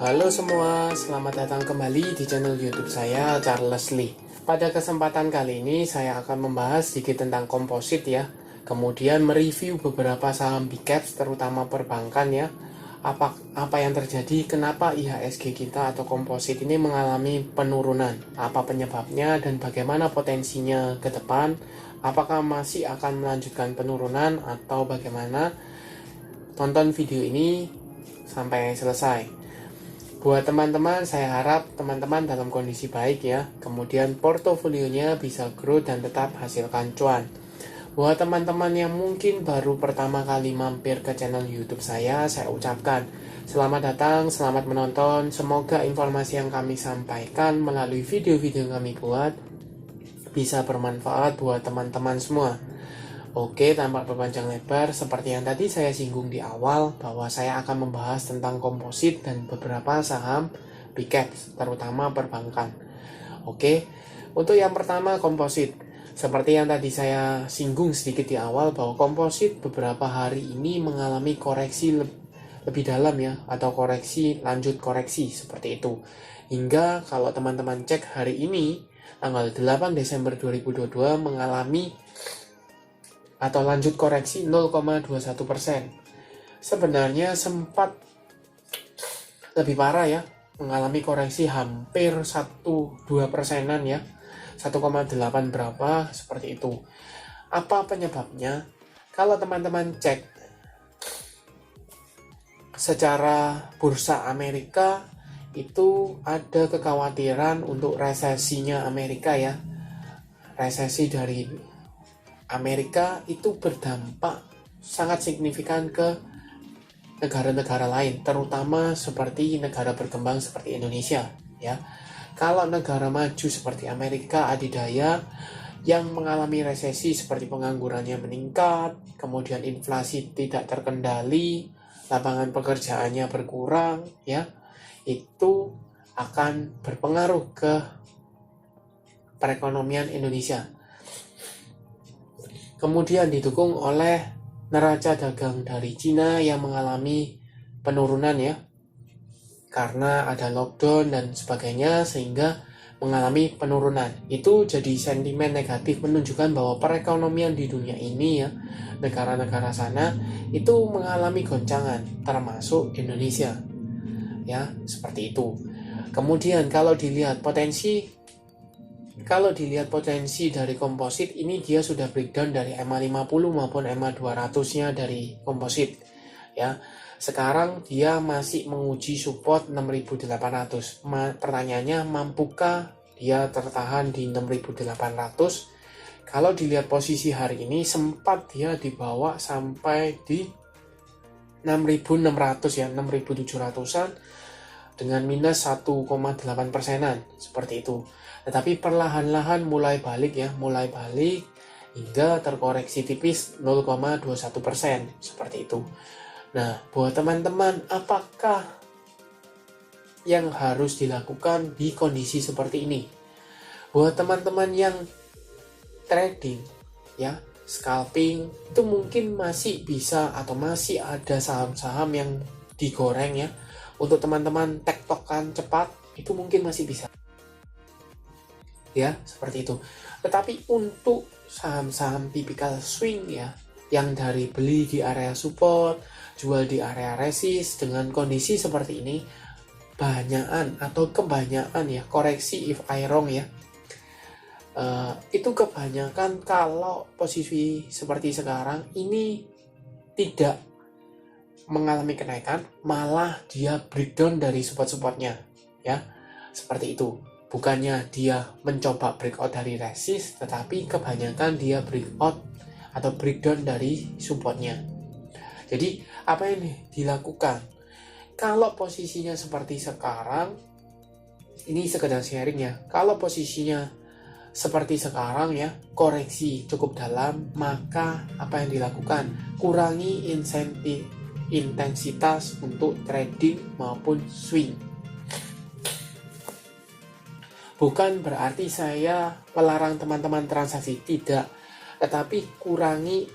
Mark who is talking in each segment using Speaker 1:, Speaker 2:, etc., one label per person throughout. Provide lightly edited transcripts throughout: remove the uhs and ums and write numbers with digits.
Speaker 1: Halo semua, selamat datang kembali di channel YouTube saya, Charles Lee. Pada kesempatan kali ini saya akan membahas sedikit tentang komposit ya. Kemudian mereview beberapa saham big caps terutama perbankan ya. Apa yang terjadi, kenapa IHSG kita atau komposit ini mengalami penurunan, apa penyebabnya dan bagaimana potensinya ke depan, apakah masih akan melanjutkan penurunan atau bagaimana. Tonton video ini sampai selesai. Buat teman-teman, saya harap teman-teman dalam kondisi baik ya. Kemudian portofolionya bisa grow dan tetap hasilkan cuan. Buat teman-teman yang mungkin baru pertama kali mampir ke channel YouTube saya ucapkan selamat datang, selamat menonton. Semoga informasi yang kami sampaikan melalui video-video yang kami buat bisa bermanfaat buat teman-teman semua. Oke, tanpa berpanjang lebar, seperti yang tadi saya singgung di awal, bahwa saya akan membahas tentang komposit dan beberapa saham big caps, terutama perbankan. Oke, untuk yang pertama komposit. Seperti yang tadi saya singgung sedikit di awal, bahwa komposit beberapa hari ini mengalami koreksi lebih dalam ya, atau lanjut koreksi, seperti itu. Hingga kalau teman-teman cek hari ini, tanggal 8 Desember 2022 mengalami atau lanjut koreksi 0,21%. Sebenarnya sempat lebih parah ya, mengalami koreksi hampir 1-2%-an ya, 1,8 berapa seperti itu. Apa penyebabnya? Kalau teman-teman cek secara bursa Amerika, itu ada kekhawatiran untuk resesinya Amerika ya. Resesi dari Amerika itu berdampak sangat signifikan ke negara-negara lain, terutama seperti negara berkembang seperti Indonesia ya. Kalau negara maju seperti Amerika adidaya yang mengalami resesi seperti penganggurannya meningkat, kemudian inflasi tidak terkendali, lapangan pekerjaannya berkurang ya, itu akan berpengaruh ke perekonomian Indonesia. Kemudian didukung oleh neraca dagang dari Cina yang mengalami penurunan ya, karena ada lockdown dan sebagainya sehingga mengalami penurunan. Itu jadi sentimen negatif menunjukkan bahwa perekonomian di dunia ini ya, negara-negara sana itu mengalami goncangan, termasuk Indonesia ya, seperti itu. Kemudian kalau dilihat potensi dari komposit ini, dia sudah breakdown dari EMA 50 maupun EMA 200-nya dari komposit ya. Sekarang dia masih menguji support 6.800. Pertanyaannya, mampukah dia tertahan di 6.800? Kalau dilihat posisi hari ini, sempat dia dibawa sampai di 6.600 ya, 6.700-an dengan minus 1,8%-an seperti itu. Tetapi perlahan-lahan mulai balik hingga terkoreksi tipis 0,21% seperti itu. Nah, buat teman-teman, apakah yang harus dilakukan di kondisi seperti ini? Buat teman-teman yang trading ya, scalping, itu mungkin masih bisa atau masih ada saham-saham yang digoreng ya. Untuk teman-teman tektokan cepat itu mungkin masih bisa ya, seperti itu. Tetapi untuk saham-saham tipikal swing ya, yang dari beli di area support, jual di area resist, dengan kondisi seperti ini kebanyakan ya, koreksi if I wrong ya, itu kebanyakan kalau posisi seperti sekarang ini tidak mengalami kenaikan, malah dia breakdown dari support-supportnya ya, seperti itu. Bukannya dia mencoba breakout dari resist, tetapi kebanyakan dia breakout atau breakdown dari supportnya. Jadi apa yang dilakukan? Kalau posisinya seperti sekarang, ini sekedar sharing ya. Kalau posisinya seperti sekarang ya, koreksi cukup dalam, maka apa yang dilakukan? Kurangi intensitas untuk trading maupun swing. Bukan berarti saya melarang teman-teman transaksi, tidak, tetapi kurangi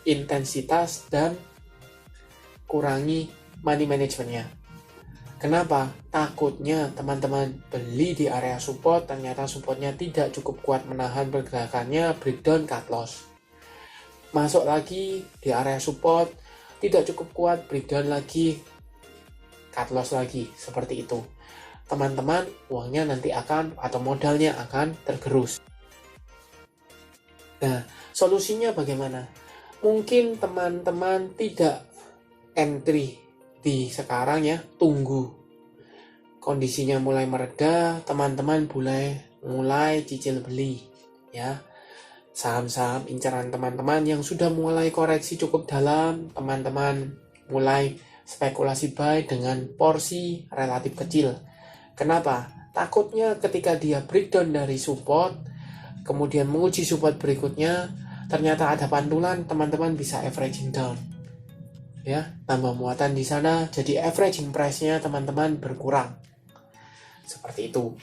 Speaker 1: intensitas dan kurangi money managementnya. Kenapa? Takutnya teman-teman beli di area support, ternyata supportnya tidak cukup kuat menahan pergerakannya, breakdown cut loss. Masuk lagi di area support, tidak cukup kuat, breakdown lagi, cut loss lagi, seperti itu. Teman-teman, uangnya nanti akan, atau modalnya akan tergerus. Nah, solusinya bagaimana? Mungkin teman-teman tidak entry di sekarang ya, tunggu kondisinya mulai mereda, teman-teman mulai cicil beli ya. Saham-saham incaran teman-teman yang sudah mulai koreksi cukup dalam, teman-teman mulai spekulasi buy dengan porsi relatif kecil. Kenapa? Takutnya ketika dia breakdown dari support, kemudian menguji support berikutnya, ternyata ada pantulan, teman-teman bisa averaging down. Ya, tambah muatan di sana, jadi averaging price-nya teman-teman berkurang. Seperti itu.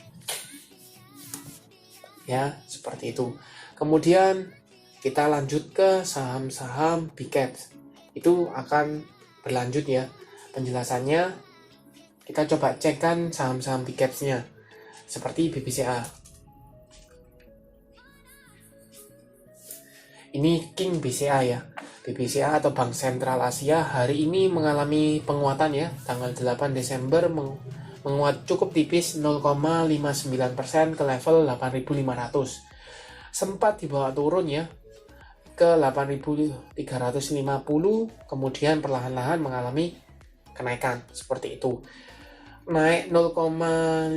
Speaker 1: Ya, seperti itu. Kemudian kita lanjut ke saham-saham big caps. Itu akan berlanjut ya penjelasannya. Kita coba cekkan saham-saham big caps-nya. Seperti BBCA. Ini King BCA ya. BBCA atau Bank Sentral Asia hari ini mengalami penguatan ya. Tanggal 8 Desember menguat cukup tipis 0,59% ke level 8.500. Sempat dibawa turun ya ke 8.350, kemudian perlahan-lahan mengalami kenaikan seperti itu. Naik 0,59%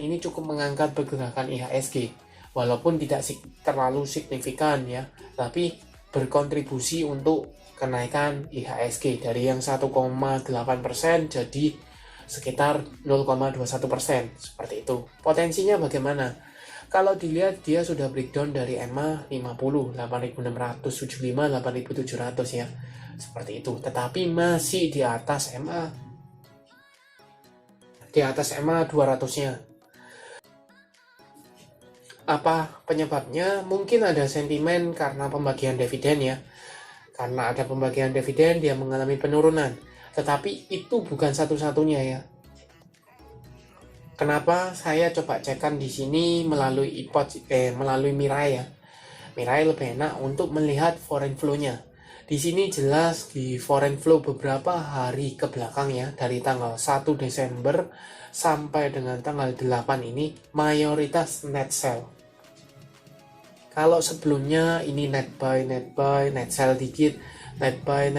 Speaker 1: ini cukup mengangkat pergerakan IHSG. Walaupun tidak terlalu signifikan ya, tapi berkontribusi untuk kenaikan IHSG dari yang 1,8% jadi sekitar 0,21%, seperti itu. Potensinya bagaimana? Kalau dilihat dia sudah breakdown dari EMA 50, 8.675, 8.700 ya. Seperti itu, tetapi masih di atas EMA. Di atas EMA 200-nya. Apa penyebabnya? Mungkin ada sentimen karena pembagian dividen ya. Karena ada pembagian dividen dia mengalami penurunan. Tetapi itu bukan satu-satunya ya. Kenapa saya coba cekkan di sini melalui melalui Mirai ya. Mirai lebih enak untuk melihat foreign flow-nya. Di sini jelas di foreign flow beberapa hari ke belakang ya, dari tanggal 1 Desember sampai dengan tanggal 8 ini mayoritas net sell. Kalau sebelumnya ini net buy, net sell dikit, net buy,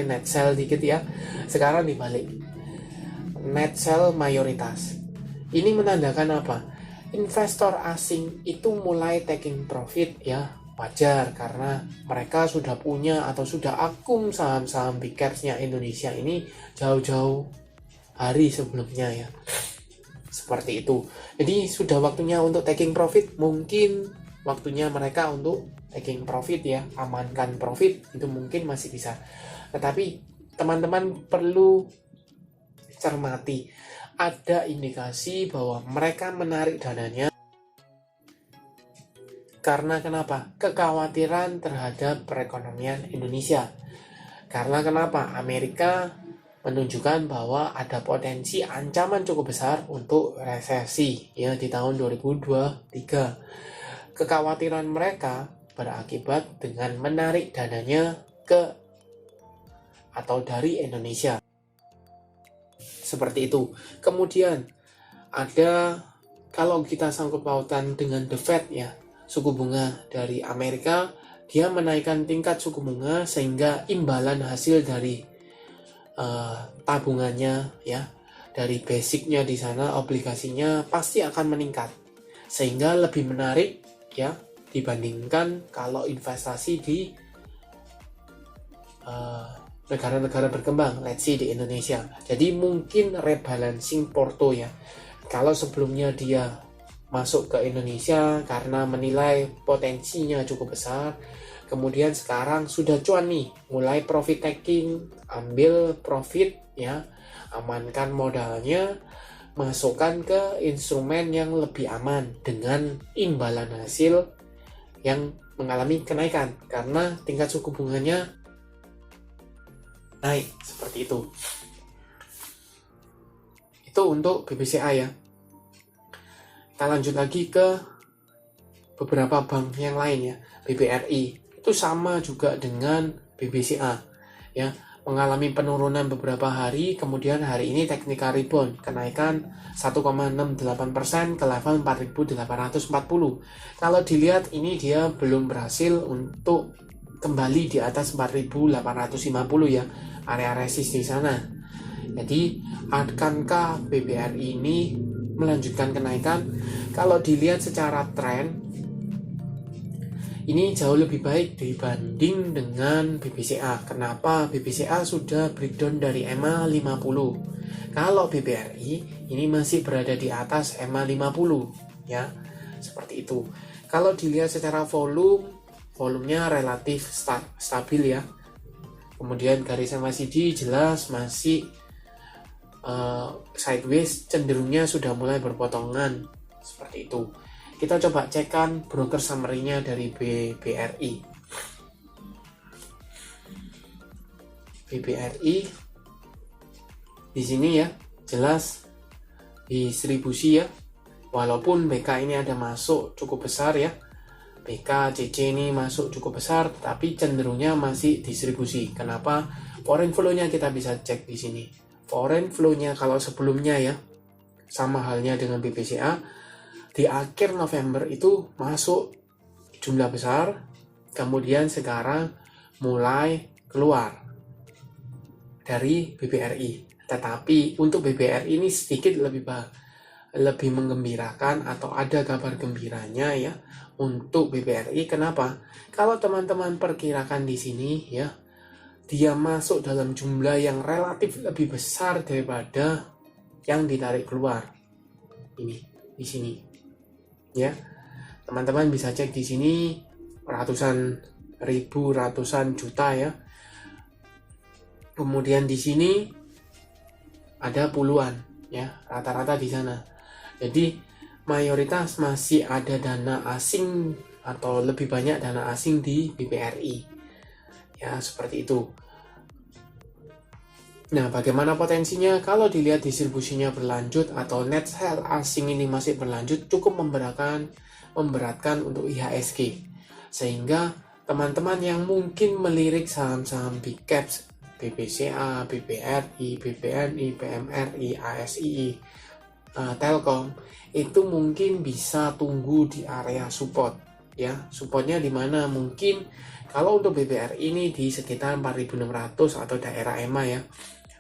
Speaker 1: net sell dikit ya. Sekarang dibalik. Net sell mayoritas. Ini menandakan apa? Investor asing itu mulai taking profit ya. Wajar karena mereka sudah punya atau sudah akum saham-saham big caps-nya Indonesia ini jauh-jauh hari sebelumnya ya. Seperti itu. Jadi sudah waktunya untuk taking profit, mungkin waktunya mereka untuk taking profit ya, amankan profit itu mungkin masih bisa. Tetapi teman-teman perlu cermati, ada indikasi bahwa mereka menarik dananya karena kenapa? Kekhawatiran terhadap perekonomian Indonesia. Karena kenapa? Amerika menunjukkan bahwa ada potensi ancaman cukup besar untuk resesi ya di tahun 2023. Kekhawatiran mereka berakibat dengan menarik dananya ke atau dari Indonesia. Seperti itu. Kemudian ada, kalau kita sangkut pautan dengan The Fed ya, suku bunga dari Amerika, dia menaikkan tingkat suku bunga sehingga imbalan hasil dari tabungannya ya, dari basicnya di sana, obligasinya pasti akan meningkat sehingga lebih menarik ya dibandingkan kalau investasi di negara-negara berkembang, let's say di Indonesia. Jadi mungkin rebalancing porto ya. Kalau sebelumnya dia masuk ke Indonesia karena menilai potensinya cukup besar, kemudian sekarang sudah cuan nih, mulai profit taking, ambil profit ya, amankan modalnya, masukkan ke instrumen yang lebih aman dengan imbalan hasil yang mengalami kenaikan karena tingkat suku bunganya naik, seperti itu. untuk BBCA ya. Kita lanjut lagi ke beberapa bank yang lain ya. BBRI itu sama juga dengan BBCA ya, mengalami penurunan beberapa hari, kemudian hari ini technical rebound, kenaikan 1,68% ke level 4.840. Kalau dilihat ini dia belum berhasil untuk kembali di atas 4.850 ya, area resist di sana. Jadi akankah BBRI ini melanjutkan kenaikan? Kalau dilihat secara tren, ini jauh lebih baik dibanding dengan BBCA. Kenapa? BBCA sudah breakdown dari EMA 50. Kalau BBRI ini masih berada di atas EMA 50 ya. Seperti itu. Kalau dilihat secara volumenya relatif stabil ya. Kemudian garis MACD jelas masih sideways, cenderungnya sudah mulai berpotongan seperti itu. Kita coba cekkan broker summary-nya dari BBRI. BBRI di sini ya jelas distribusi ya. Walaupun BK ini ada masuk cukup besar ya. BK, CC ini masuk cukup besar, tetapi cenderungnya masih distribusi. Kenapa? Foreign flow-nya kita bisa cek di sini. Foreign flow-nya kalau sebelumnya ya, sama halnya dengan BBCA, di akhir November itu masuk jumlah besar, kemudian sekarang mulai keluar dari BBRI. Tetapi untuk BBRI ini sedikit lebih menggembirakan, atau ada kabar gembiranya ya untuk BBRI. Kenapa? Kalau teman-teman perkirakan di sini ya, dia masuk dalam jumlah yang relatif lebih besar daripada yang ditarik keluar. Ini di sini. Ya. Teman-teman bisa cek di sini ratusan ribu, ratusan juta ya. Kemudian di sini ada puluhan ya, rata-rata di sana. Jadi mayoritas masih ada dana asing, atau lebih banyak dana asing di BBRI. Ya, seperti itu. Nah, bagaimana potensinya? Kalau dilihat distribusinya berlanjut atau net sell asing ini masih berlanjut, cukup memberatkan untuk IHSG. Sehingga teman-teman yang mungkin melirik saham-saham big caps, BBCA, BBRI, BBNI, PMRI, ASII, Telkom, itu mungkin bisa tunggu di area support. Ya, supportnya di mana? Mungkin kalau untuk BBRI ini di sekitar 4.600 atau daerah EMA ya.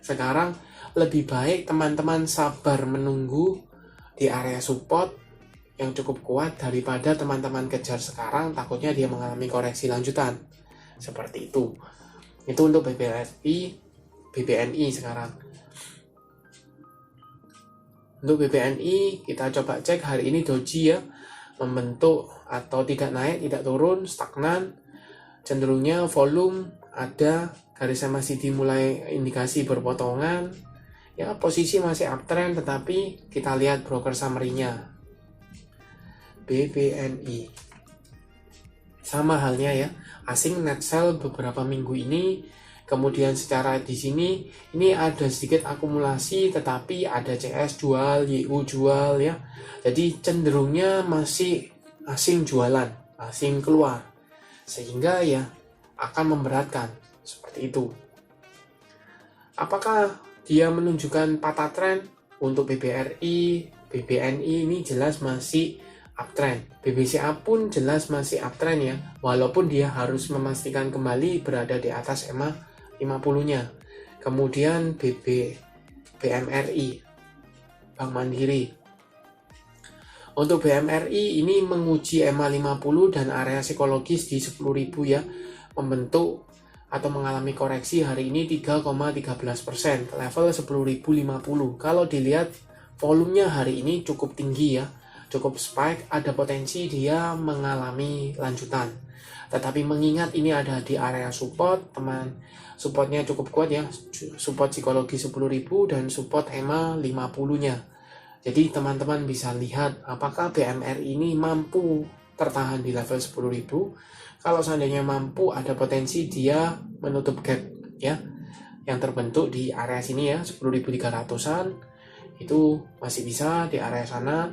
Speaker 1: Sekarang lebih baik teman-teman sabar menunggu di area support yang cukup kuat daripada teman-teman kejar sekarang, takutnya dia mengalami koreksi lanjutan. Seperti itu. Itu untuk BBRI, BBNI sekarang. Untuk BBNI kita coba cek hari ini doji ya, membentuk atau tidak naik, tidak turun, stagnan. Cenderungnya volume ada, garis MACD mulai indikasi berpotongan. Ya, posisi masih uptrend, tetapi kita lihat broker summary-nya. BBNI. Sama halnya ya, asing net sell beberapa minggu ini. Kemudian secara di sini ini ada sedikit akumulasi, tetapi ada CS jual, YU jual ya. Jadi cenderungnya masih asing jualan, asing keluar. Sehingga ya akan memberatkan seperti itu. Apakah dia menunjukkan patah tren? Untuk BBRI, BBNI ini jelas masih uptrend. BBCA pun jelas masih uptrend ya, walaupun dia harus memastikan kembali berada di atas EMA 50-nya. Kemudian BMRI, Bank Mandiri. Untuk BMRI ini menguji EMA 50 dan area psikologis di 10.000 ya, membentuk atau mengalami koreksi hari ini 3,13%, level 10.050. Kalau dilihat volumenya hari ini cukup tinggi ya, cukup spike, ada potensi dia mengalami lanjutan. Tetapi mengingat ini ada di area support, supportnya cukup kuat ya, support psikologi 10.000 dan support EMA 50-nya. Jadi teman-teman bisa lihat apakah BMRI ini mampu tertahan di level 10.000. Kalau seandainya mampu, ada potensi dia menutup gap ya, yang terbentuk di area sini ya, 10.300-an. itu masih bisa di area sana.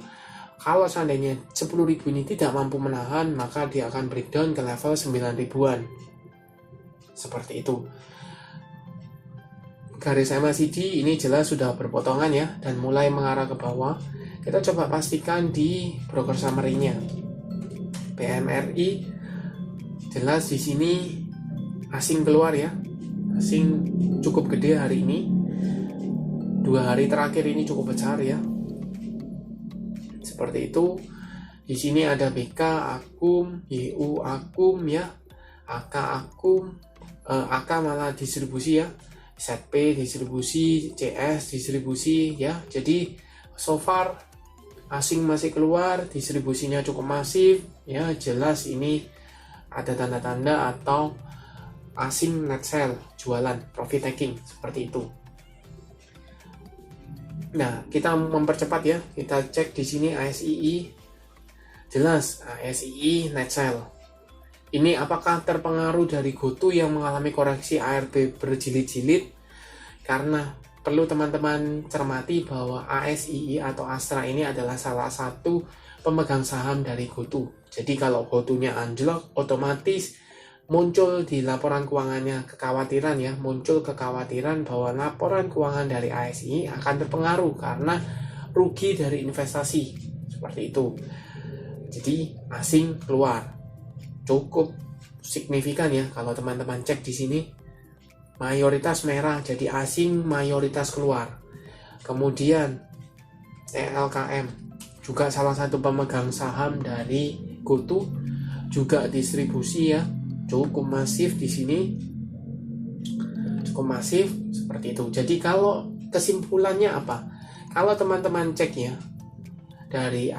Speaker 1: Kalau seandainya 10.000 ini tidak mampu menahan, maka dia akan breakdown ke level 9.000-an. Seperti itu. Garis MACD ini jelas sudah berpotongan ya, dan mulai mengarah ke bawah. Kita coba pastikan di broker summary-nya. BMRI jelas di sini asing keluar ya. Asing cukup gede hari ini. 2 hari terakhir ini cukup besar ya. Seperti itu. Di sini ada BK Akum, YU Akum ya. AK Akum, AK malah distribusi ya. ZP distribusi, CS distribusi ya. Jadi so far asing masih keluar, distribusinya cukup masif ya. Jelas ini ada tanda-tanda atau asing net sell, jualan, profit taking seperti itu. Nah, kita mempercepat ya. Kita cek di sini ASII. Jelas ASII net sell. Ini apakah terpengaruh dari GoTo yang mengalami koreksi ARB berjilid-jilid? Karena perlu teman-teman cermati bahwa ASII atau Astra ini adalah salah satu pemegang saham dari GoTo. Jadi kalau GoTo-nya anjlok, otomatis muncul di laporan keuangannya kekhawatiran ya. Muncul kekhawatiran bahwa laporan keuangan dari ASII akan terpengaruh karena rugi dari investasi. Seperti itu. Jadi asing keluar. Cukup signifikan ya kalau teman-teman cek di sini, mayoritas merah, jadi asing mayoritas keluar. Kemudian ELKM juga salah satu pemegang saham dari GoTo, juga distribusi ya, cukup masif di sini, cukup masif seperti itu. Jadi kalau kesimpulannya apa? Kalau teman-teman cek ya dari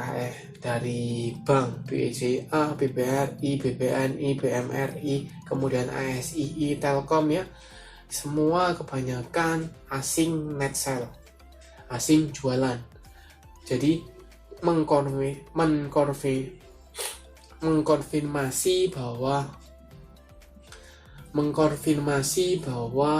Speaker 1: bank BCA, BBRI, BBNI, BMRI, kemudian ASII, Telkom ya, semua kebanyakan asing net sell, asing jualan. Jadi mengkonfirmasi bahwa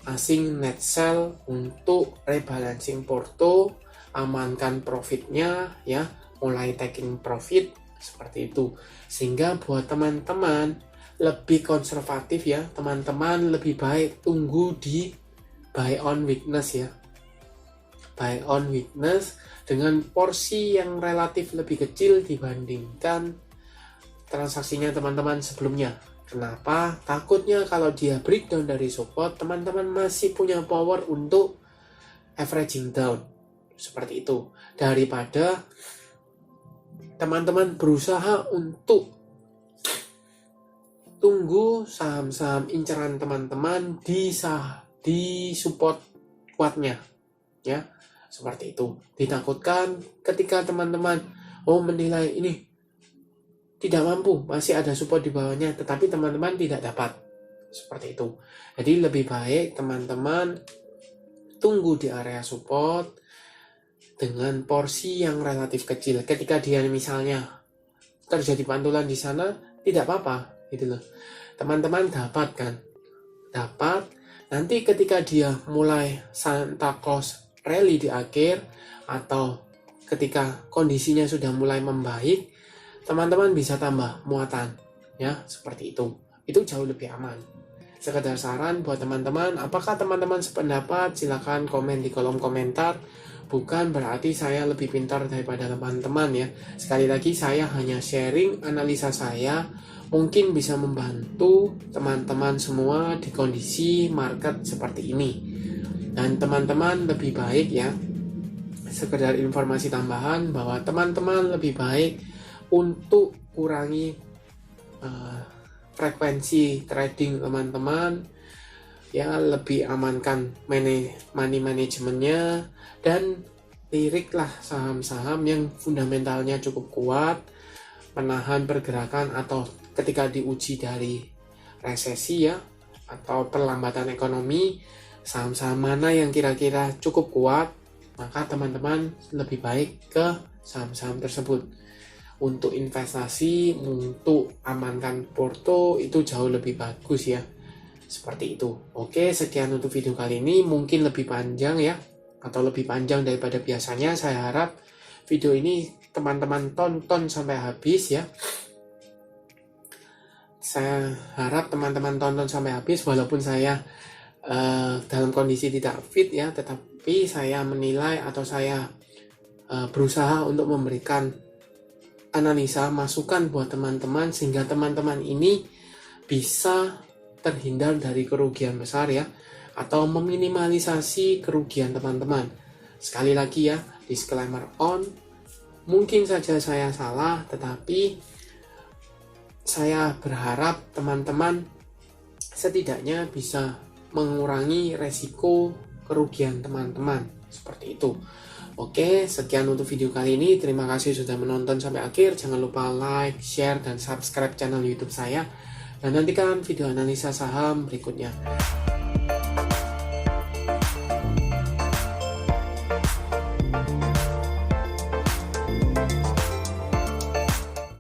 Speaker 1: asing net sell untuk rebalancing porto, amankan profitnya ya, mulai taking profit seperti itu. Sehingga buat teman-teman lebih konservatif ya, teman-teman lebih baik tunggu di buy on weakness ya. Buy on weakness dengan porsi yang relatif lebih kecil dibandingkan transaksinya teman-teman sebelumnya. Kenapa? Takutnya kalau dia breakdown dari support, teman-teman masih punya power untuk averaging down. Seperti itu. Daripada teman-teman berusaha untuk tunggu saham-saham inceran teman-teman di support kuatnya. Ya, seperti itu. Ditakutkan ketika teman-teman menilai ini tidak mampu, masih ada support di bawahnya, tetapi teman-teman tidak dapat. Seperti itu. Jadi lebih baik teman-teman tunggu di area support dengan porsi yang relatif kecil. Ketika dia misalnya terjadi pantulan di sana, tidak apa-apa gitu loh. Teman-teman dapat kan? Dapat. Nanti ketika dia mulai Santa Claus rally di akhir atau ketika kondisinya sudah mulai membaik, teman-teman bisa tambah muatan ya, seperti itu. Itu jauh lebih aman. Sekedar saran buat teman-teman, apakah teman-teman sependapat? Silakan komen di kolom komentar. Bukan berarti saya lebih pintar daripada teman-teman ya. Sekali lagi saya hanya sharing analisa saya, mungkin bisa membantu teman-teman semua di kondisi market seperti ini. Dan teman-teman lebih baik ya, sekedar informasi tambahan bahwa teman-teman lebih baik untuk kurangi frekuensi trading teman-teman ya, lebih amankan money manajemennya, dan liriklah saham-saham yang fundamentalnya cukup kuat, menahan pergerakan atau ketika diuji dari resesi ya atau perlambatan ekonomi, saham-saham mana yang kira-kira cukup kuat, maka teman-teman lebih baik ke saham-saham tersebut. Untuk investasi, untuk amankan porto itu jauh lebih bagus ya. Seperti itu. Oke, sekian untuk video kali ini. Mungkin lebih panjang ya, atau lebih panjang daripada biasanya. Saya harap video ini teman-teman tonton sampai habis ya. Saya harap teman-teman tonton sampai habis, walaupun saya dalam kondisi tidak fit ya, tetapi saya menilai atau saya berusaha untuk memberikan analisa, masukan buat teman-teman, sehingga teman-teman ini bisa terhindar dari kerugian besar ya, atau meminimalisasi kerugian teman-teman. Sekali lagi ya, disclaimer on, mungkin saja saya salah, tetapi saya berharap teman-teman setidaknya bisa mengurangi resiko kerugian teman-teman, seperti itu. Oke, sekian untuk video kali ini. Terima kasih sudah menonton sampai akhir. Jangan lupa like, share, dan subscribe channel YouTube saya. Dan nantikan video analisa saham berikutnya.